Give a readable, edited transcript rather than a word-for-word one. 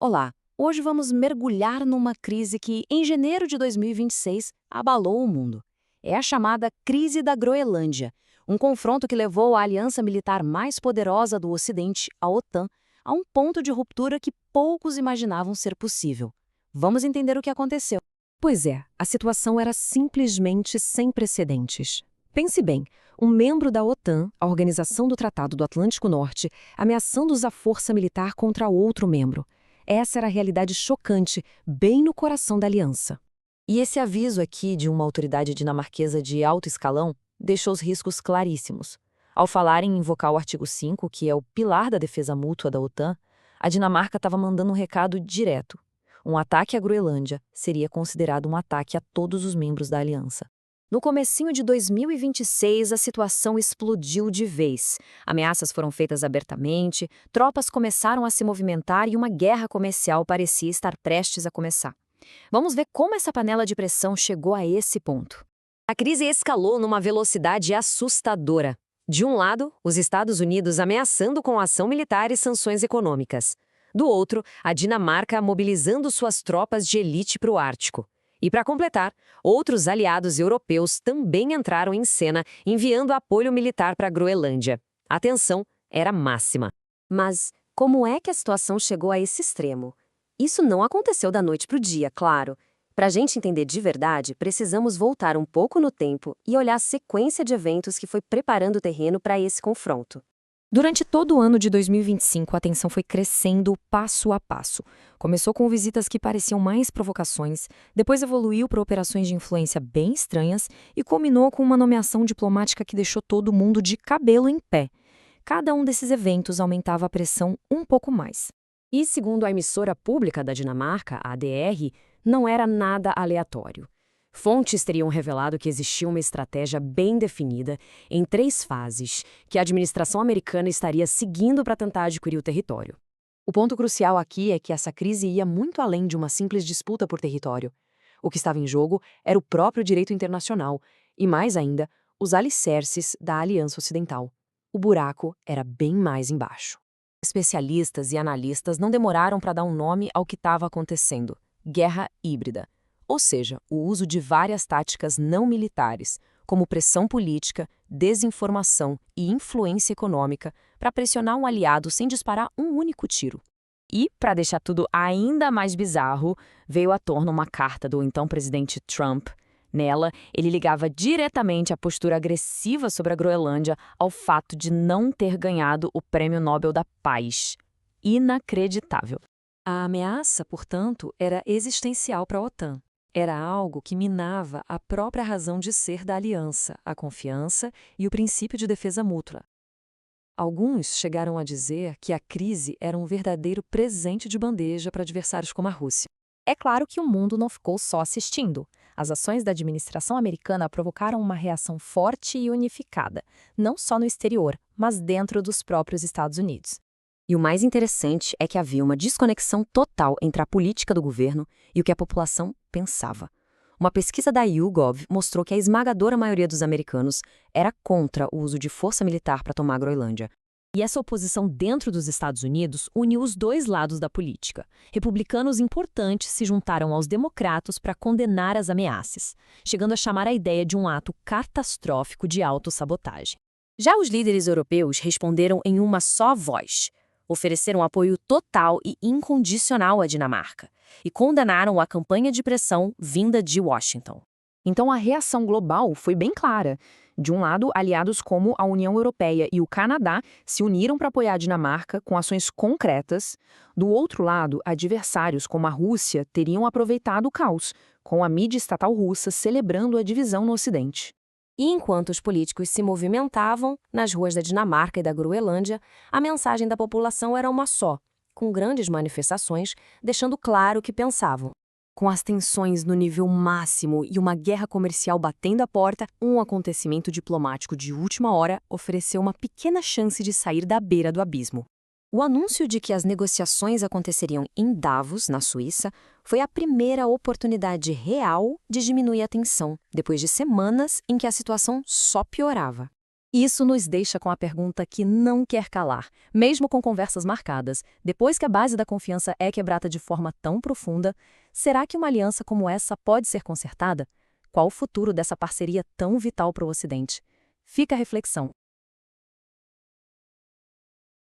Olá, hoje vamos mergulhar numa crise que, em janeiro de 2026, abalou o mundo. É a chamada Crise da Groenlândia, um confronto que levou a aliança militar mais poderosa do Ocidente, a OTAN, a um ponto de ruptura que poucos imaginavam ser possível. Vamos entender o que aconteceu. Pois é, a situação era simplesmente sem precedentes. Pense bem, um membro da OTAN, a Organização do Tratado do Atlântico Norte, ameaçando usar força militar contra outro membro. Essa era a realidade chocante, bem no coração da aliança. E esse aviso aqui de uma autoridade dinamarquesa de alto escalão deixou os riscos claríssimos. Ao falar em invocar o artigo 5, que é o pilar da defesa mútua da OTAN, a Dinamarca estava mandando um recado direto. Um ataque à Groenlândia seria considerado um ataque a todos os membros da aliança. No comecinho de 2026, a situação explodiu de vez. Ameaças foram feitas abertamente, tropas começaram a se movimentar e uma guerra comercial parecia estar prestes a começar. Vamos ver como essa panela de pressão chegou a esse ponto. A crise escalou numa velocidade assustadora. De um lado, os Estados Unidos ameaçando com ação militar e sanções econômicas. Do outro, a Dinamarca mobilizando suas tropas de elite para o Ártico. E para completar, outros aliados europeus também entraram em cena, enviando apoio militar para a Groenlândia. A tensão era máxima. Mas como é que a situação chegou a esse extremo? Isso não aconteceu da noite para o dia, claro. Para a gente entender de verdade, precisamos voltar um pouco no tempo e olhar a sequência de eventos que foi preparando o terreno para esse confronto. Durante todo o ano de 2025, a tensão foi crescendo passo a passo. Começou com visitas que pareciam mais provocações, depois evoluiu para operações de influência bem estranhas e culminou com uma nomeação diplomática que deixou todo mundo de cabelo em pé. Cada um desses eventos aumentava a pressão um pouco mais. E, segundo a emissora pública da Dinamarca, a ADR, não era nada aleatório. Fontes teriam revelado que existia uma estratégia bem definida, em 3 fases, que a administração americana estaria seguindo para tentar adquirir o território. O ponto crucial aqui é que essa crise ia muito além de uma simples disputa por território. O que estava em jogo era o próprio direito internacional e, mais ainda, os alicerces da Aliança Ocidental. O buraco era bem mais embaixo. Especialistas e analistas não demoraram para dar um nome ao que estava acontecendo: guerra híbrida. Ou seja, o uso de várias táticas não militares, como pressão política, desinformação e influência econômica, para pressionar um aliado sem disparar um único tiro. E, para deixar tudo ainda mais bizarro, veio à tona uma carta do então presidente Trump. Nela, ele ligava diretamente a postura agressiva sobre a Groenlândia ao fato de não ter ganhado o Prêmio Nobel da Paz. Inacreditável. A ameaça, portanto, era existencial para a OTAN. Era algo que minava a própria razão de ser da aliança, a confiança e o princípio de defesa mútua. Alguns chegaram a dizer que a crise era um verdadeiro presente de bandeja para adversários como a Rússia. É claro que o mundo não ficou só assistindo. As ações da administração americana provocaram uma reação forte e unificada, não só no exterior, mas dentro dos próprios Estados Unidos. E o mais interessante é que havia uma desconexão total entre a política do governo e o que a população pensava. Uma pesquisa da YouGov mostrou que a esmagadora maioria dos americanos era contra o uso de força militar para tomar a Groenlândia. E essa oposição dentro dos Estados Unidos uniu os dois lados da política. Republicanos importantes se juntaram aos democratas para condenar as ameaças, chegando a chamar a ideia de um ato catastrófico de autossabotagem. Já os líderes europeus responderam em uma só voz. Ofereceram apoio total e incondicional à Dinamarca e condenaram a campanha de pressão vinda de Washington. Então a reação global foi bem clara. De um lado, aliados como a União Europeia e o Canadá se uniram para apoiar a Dinamarca com ações concretas. Do outro lado, adversários como a Rússia teriam aproveitado o caos, com a mídia estatal russa celebrando a divisão no Ocidente. E enquanto os políticos se movimentavam nas ruas da Dinamarca e da Groenlândia, a mensagem da população era uma só, com grandes manifestações, deixando claro o que pensavam. Com as tensões no nível máximo e uma guerra comercial batendo a porta, um acontecimento diplomático de última hora ofereceu uma pequena chance de sair da beira do abismo. O anúncio de que as negociações aconteceriam em Davos, na Suíça, foi a primeira oportunidade real de diminuir a tensão, depois de semanas em que a situação só piorava. Isso nos deixa com a pergunta que não quer calar, mesmo com conversas marcadas. Depois que a base da confiança é quebrada de forma tão profunda, será que uma aliança como essa pode ser consertada? Qual o futuro dessa parceria tão vital para o Ocidente? Fica a reflexão.